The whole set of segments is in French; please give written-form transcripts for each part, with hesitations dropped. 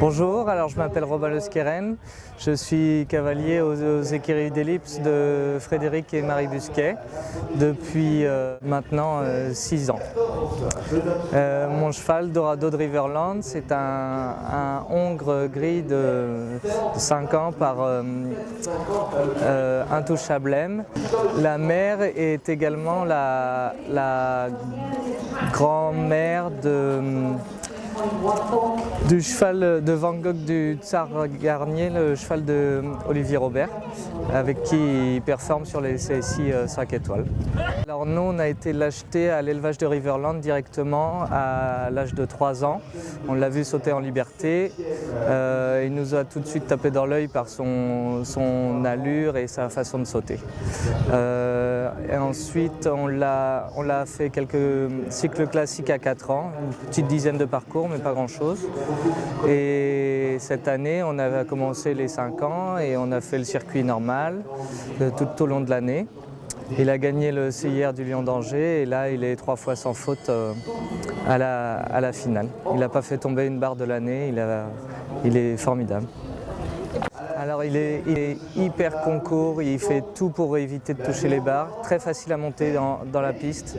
Bonjour, alors je m'appelle Robin Lesqueren, je suis cavalier aux écuries d'Ellipse de Frédéric et Marie Busquet depuis maintenant 6 ans. Mon cheval Dorado de Riverland, c'est un hongre gris de 5 ans par Intouchable M. La mère est également la grand-mère du cheval de Van Gogh du Tsar Garnier, le cheval de Olivier Robert, avec qui il performe sur les CSI 5 étoiles. Alors nous, on a été l'acheter à l'élevage de Riverland directement à l'âge de 3 ans. On l'a vu sauter en liberté. Il nous a tout de suite tapé dans l'œil par son allure et sa façon de sauter. Et ensuite, on l'a fait quelques cycles classiques à 4 ans, une petite dizaine de parcours, mais pas grand-chose. Et cette année, on avait commencé les 5 ans et on a fait le circuit normal tout au long de l'année. Il a gagné le CIR du Lion d'Angers et là, il est 3 fois sans faute à la finale. Il n'a pas fait tomber une barre de l'année, il est formidable. Alors il est hyper concours, il fait tout pour éviter de toucher les barres, très facile à monter dans la piste,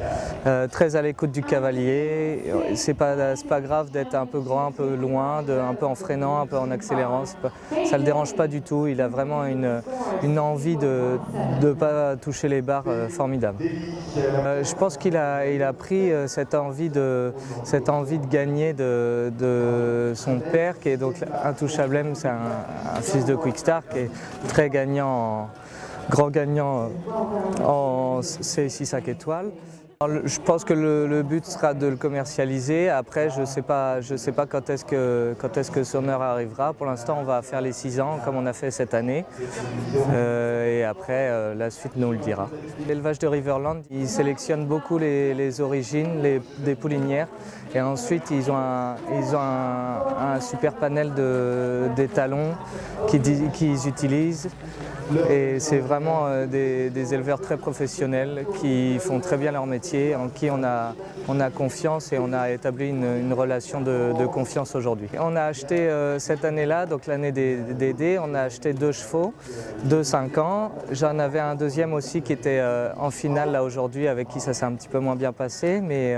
très à l'écoute du cavalier. C'est pas grave d'être un peu grand, un peu loin, un peu en freinant, un peu en accélérant, ça ne le dérange pas du tout. Il a vraiment une envie de ne pas toucher les barres formidable. Je pense qu'il a pris cette envie de gagner de son père, qui est donc Intouchable M, c'est un fils de Quickstar qui est très gagnant, grand gagnant en CSI 5 étoiles. Alors, je pense que le but sera de le commercialiser. Après, je sais pas quand est-ce que son heure arrivera. Pour l'instant, on va faire les 6 ans comme on a fait cette année. Et après, la suite nous le dira. L'élevage de Riverland, il sélectionne beaucoup les origines, des poulinières. Et ensuite, ils ont un super panel d'étalons qu'ils utilisent. Et c'est vraiment des éleveurs très professionnels qui font très bien leur métier, en qui on a confiance et on a établi une relation de confiance aujourd'hui. On a acheté cette année-là, donc l'année des dés, on a acheté 2 chevaux de 5 ans. J'en avais un deuxième aussi qui était en finale là aujourd'hui, avec qui ça s'est un petit peu moins bien passé, mais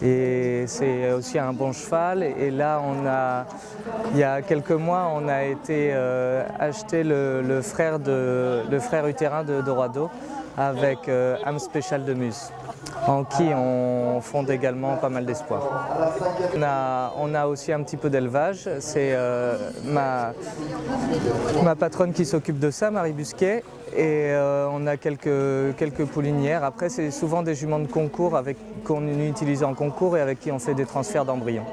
et c'est aussi un bon cheval. Et là, il y a quelques mois, on a été acheter le frère utérin de Dorado avec âme spéciale de Muse, en qui on fonde également pas mal d'espoir. On a aussi un petit peu d'élevage, c'est ma patronne qui s'occupe de ça, Marie Busquet, et on a quelques poulinières. Après, c'est souvent des juments de concours qu'on utilise en concours et avec qui on fait des transferts d'embryons.